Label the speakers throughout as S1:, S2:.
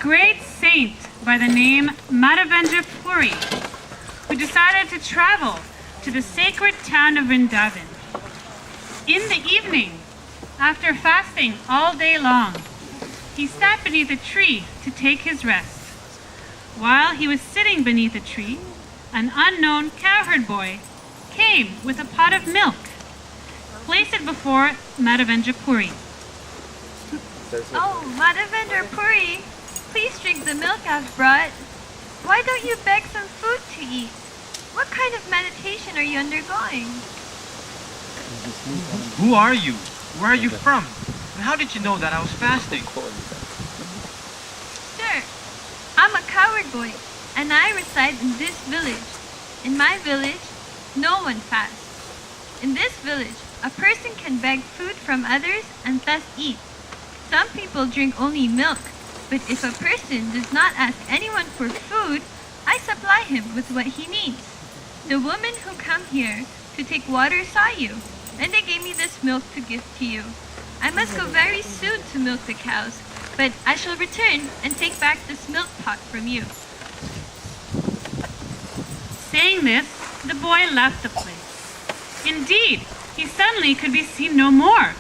S1: great saint by the name Madhavendra Puri, who decided to travel to the sacred town of Vrindavan. In the evening, after fasting all day long, he sat beneath a tree to take his rest. While he was sitting beneath a tree, an unknown cowherd boy came with a pot of milk, placed it before Madhavendra Puri.
S2: Oh, Madhavendra Puri, please drink the milk I've brought. Why don't you beg some food to eat? What kind of meditation are you undergoing?
S3: Who are you? Where are you from? And how did you know that I was fasting?
S2: Sir, I'm a cowherd boy, and I reside in this village. In my village, no one fasts. In this village, a person can beg food from others and thus eat. Some people drink only milk, but if a person does not ask anyone for food, I supply him with what he needs. The women who come here to take water saw you, and they gave me this milk to give to you. I must go very soon to milk the cows, but I shall return and take back this milk pot from you.
S1: Saying this, the boy left the place. Indeed, he suddenly could be seen no more,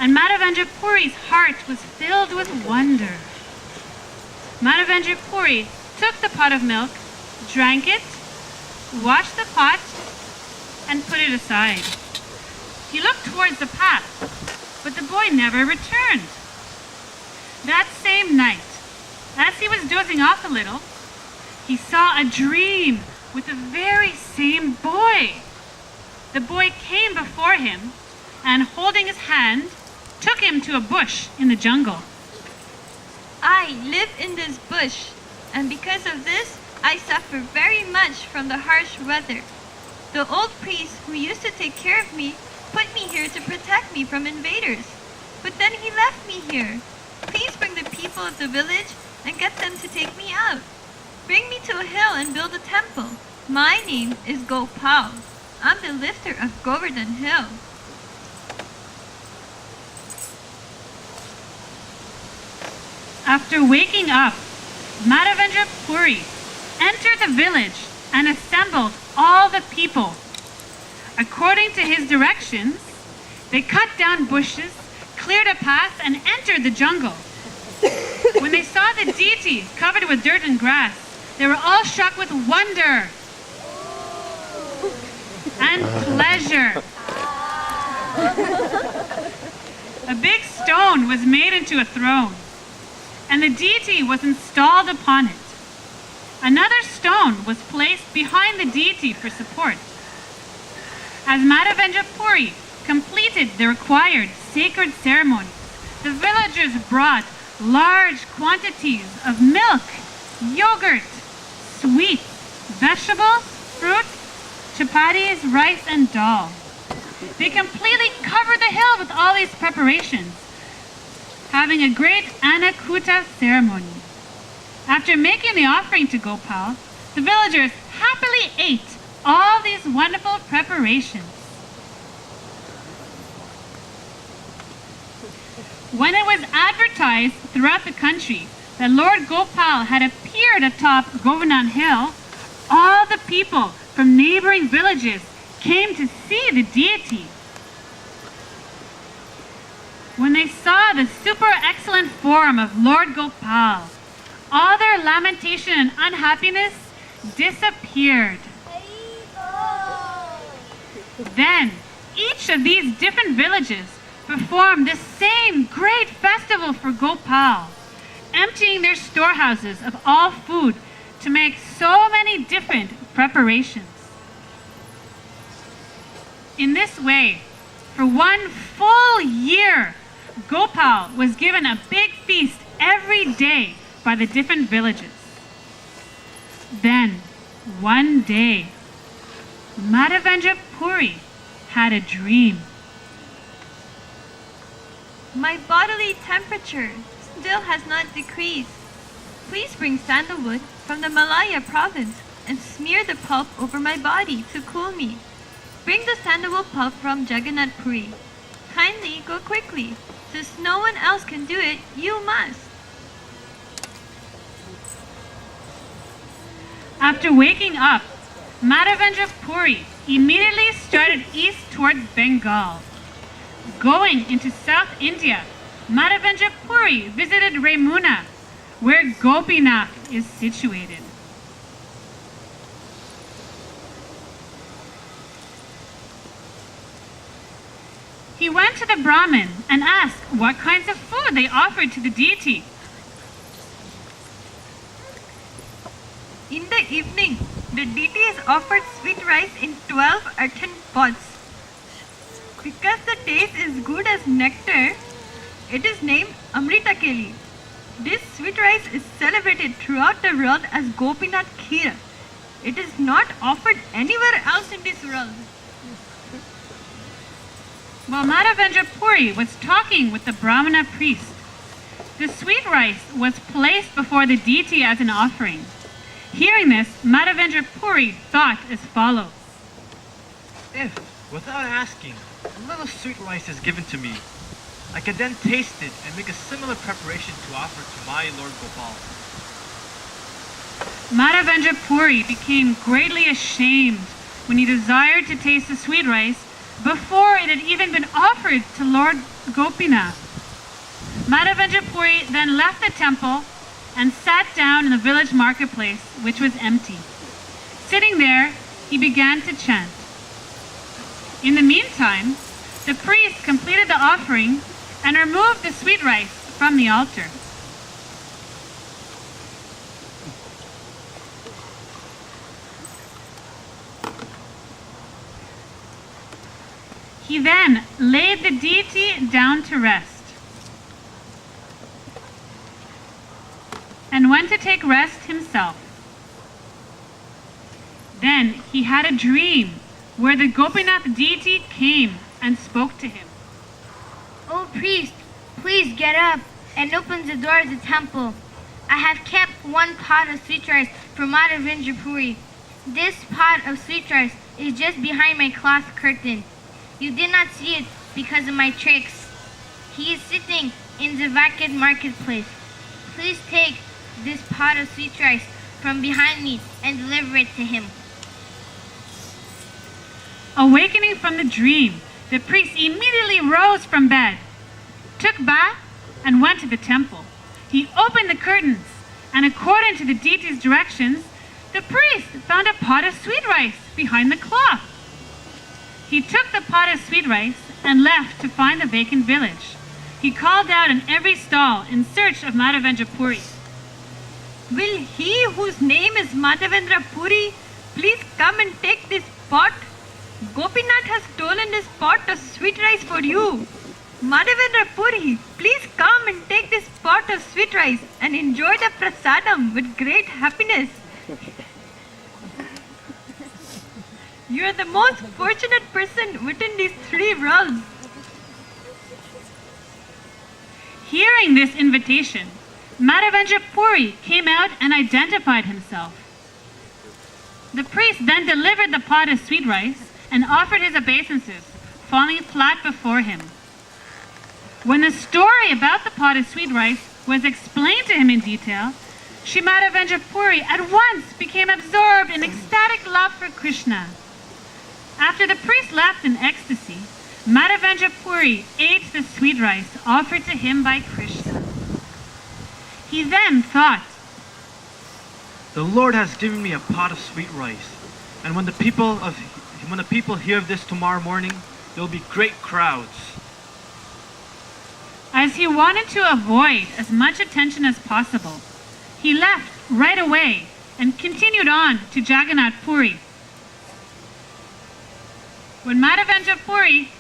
S1: and Madhavendra Puri's heart was filled with wonder. Madhavendra Puri took the pot of milk, drank it, washed the pot, and put it aside. He looked towards the path, but the boy never returned. That same night, as he was dozing off a little, he saw a dream with the very same boy. The boy came before him and, holding his hand, took him to a bush in the jungle.
S2: I live in this bush, and because of this, I suffer very much from the harsh weather. The old priest who used to take care of me put me here to protect me from invaders. But then he left me here. Please bring the people of the village and get them to take me out. Bring me to a hill and build a temple. My name is Gopal. I'm the lifter of Govardhan Hill.
S1: After waking up, Madhavendra Puri entered the village and assembled all the people. According to his directions, they cut down bushes, cleared a path, and entered the jungle. When they saw the deity covered with dirt and grass, they were all struck with wonder and pleasure. A big stone was made into a throne, and the deity was installed upon it. Another stone was placed behind the deity for support. As Madhavendra Puri completed the required sacred ceremonies, the villagers brought large quantities of milk, yogurt, sweets, vegetables, fruits, chapatis, rice, and dal. They completely covered the hill with all these preparations, having a great Annakuta ceremony. After making the offering to Gopal, the villagers happily ate all these wonderful preparations. When it was advertised throughout the country that Lord Gopal had appeared atop Govardhan Hill, all the people from neighboring villages came to see the deity. When they saw the super excellent form of Lord Gopal, all their lamentation and unhappiness disappeared. Then, each of these different villages performed the same great festival for Gopal, emptying their storehouses of all food to make so many different preparations. In this way, for 1 full year, Gopal was given a big feast every day by the different villages. Then, one day, Madhavendra Puri had a dream.
S2: My bodily temperature still has not decreased. Please bring sandalwood from the Malaya province and smear the pulp over my body to cool me. Bring the sandalwood pulp from Jagannath Puri. Kindly go quickly. Since no one else can do it, you must.
S1: After waking up, Madhavendra Puri immediately started east towards Bengal. Going into South India, Madhavendra Puri visited Ramuna, where Gopinath is situated. He went to the Brahmin and asked what kinds of food they offered to the deity.
S2: In the evening, the deity is offered sweet rice in 12 earthen pots. Because the taste is good as nectar, it is named Amrita Keli. This sweet rice is celebrated throughout the world as Gopinath Kheer. It is not offered anywhere else in this world.
S1: While Madhavendra Puri was talking with the Brahmana priest, the sweet rice was placed before the deity as an offering. Hearing this, Madhavendra Puri thought as follows.
S3: If, without asking, a little sweet rice is given to me, I can then taste it and make a similar preparation to offer to my Lord Gopal.
S1: Madhavendra Puri became greatly ashamed when he desired to taste the sweet rice before it had even been offered to Lord Gopinath. Madhavendra Puri then left the temple and sat down in the village marketplace, which was empty. Sitting there, he began to chant. In the meantime, the priest completed the offering and removed the sweet rice from the altar. He then laid the deity down to rest and went to take rest himself. Then he had a dream where the Gopinath deity came and spoke to him.
S4: O priest, please get up and open the door of the temple. I have kept one pot of sweet rice for Madhavendra Puri. This pot of sweet rice is just behind my cloth curtain. You did not see it because of my tricks. He is sitting in the vacant marketplace. Please take this pot of sweet rice from behind me and deliver it to him.
S1: Awakening from the dream, the priest immediately rose from bed, took bath, and went to the temple. He opened the curtains, and according to the deity's directions, the priest found a pot of sweet rice behind the cloth. He took the pot of sweet rice and left to find the vacant village. He called out in every stall in search of Madhavendra Puri.
S2: Will he whose name is Madhavendra Puri please come and take this pot? Gopinath has stolen this pot of sweet rice for you. Madhavendra Puri, please come and take this pot of sweet rice and enjoy the prasadam with great happiness. You are the most fortunate person within these three worlds.
S1: Hearing this invitation, Madhavendra Puri came out and identified himself. The priest then delivered the pot of sweet rice and offered his obeisances, falling flat before him. When the story about the pot of sweet rice was explained to him in detail, Sri Madhavendra Puri at once became absorbed in ecstatic love for Krishna. After the priest left in ecstasy, Madhavendra Puri ate the sweet rice offered to him by Krishna. He then thought,
S3: The Lord has given me a pot of sweet rice, and when the people hear of this tomorrow morning, there will be great crowds.
S1: As he wanted to avoid as much attention as possible, he left right away and continued on to Jagannath Puri. When Madhavendra Puri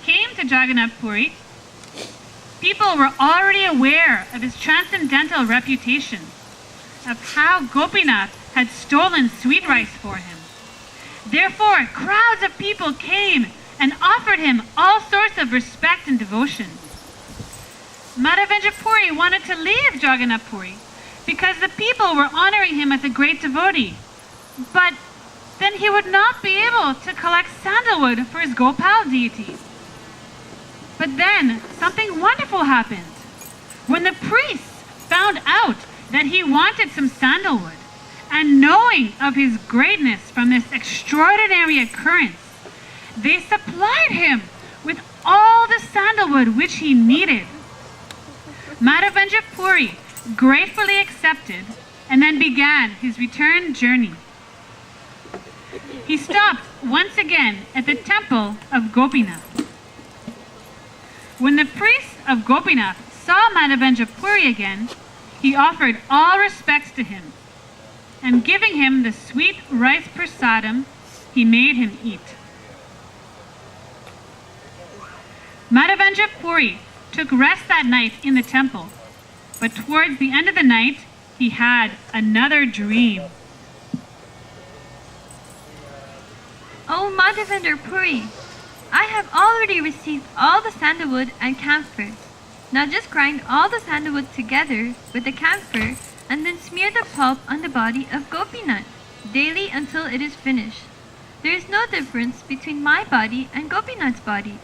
S1: came to Jagannath Puri, people were already aware of his transcendental reputation, of how Gopinath had stolen sweet rice for him. Therefore, crowds of people came and offered him all sorts of respect and devotion. Madhavendra Puri wanted to leave Jagannath Puri because the people were honoring him as a great devotee, but then he would not be able to collect sandalwood for his Gopal deity. But then something wonderful happened. When the priests found out that he wanted some sandalwood and knowing of his greatness from this extraordinary occurrence, they supplied him with all the sandalwood which he needed. Madhavendra Puri gratefully accepted and then began his return journey. He stopped once again at the temple of Gopinath. When the priest of Gopinath saw Madhavendra Puri again, he offered all respects to him, and giving him the sweet rice prasadam, he made him eat. Madhavendra Puri took rest that night in the temple, but towards the end of the night, he had another dream.
S2: O Madhavendra Puri, I have already received all the sandalwood and camphor. Now just grind all the sandalwood together with the camphor and then smear the pulp on the body of Gopinath daily until it is finished. There is no difference between my body and Gopinath's body.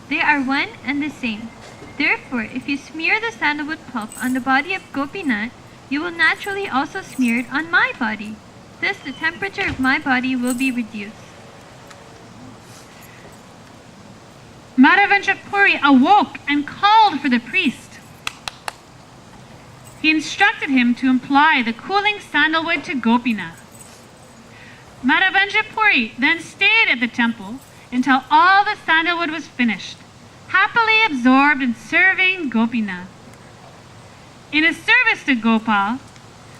S2: They are one and the same. Therefore, if you smear the sandalwood pulp on the body of Gopinath, you will naturally also smear it on my body. Thus the temperature of my body will be reduced.
S1: Madhavendra Puri awoke and called for the priest. He instructed him to apply the cooling sandalwood to Gopinath. Madhavendra Puri then stayed at the temple until all the sandalwood was finished, happily absorbed in serving Gopinath. In his service to Gopal,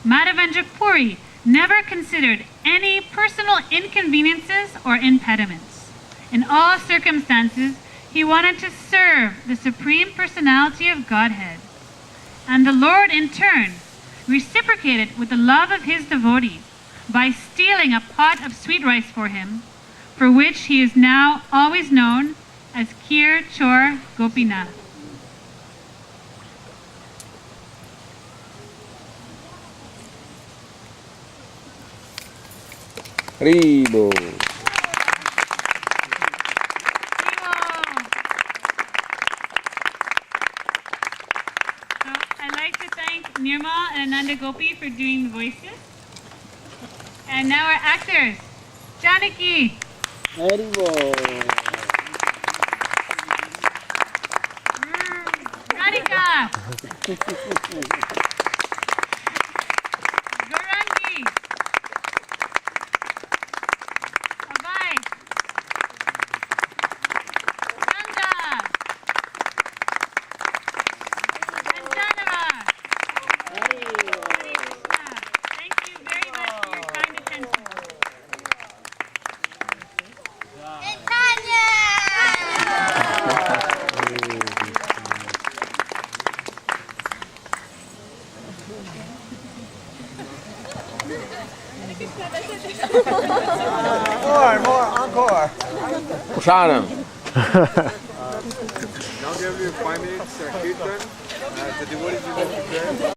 S1: Madhavendra Puri never considered any personal inconveniences or impediments. In all circumstances, he wanted to serve the Supreme Personality of Godhead. And the Lord, in turn, reciprocated with the love of his devotee by stealing a pot of sweet rice for him, for which he is now always known as Kir Chor Gopinath.
S5: Haribo.
S1: I'd like to thank Nirmal and Ananda Gopi for doing the voices. And now our actors, Janaki,
S5: Haribo.
S1: Radhika, Gaurangi, Abhay, Ganga, and Janava. Hare Krishna. Thank you very much for your kind attention.
S5: More, encore. Prasadam.
S6: Now give you 5 minutes kirtan. The devotees will prepare.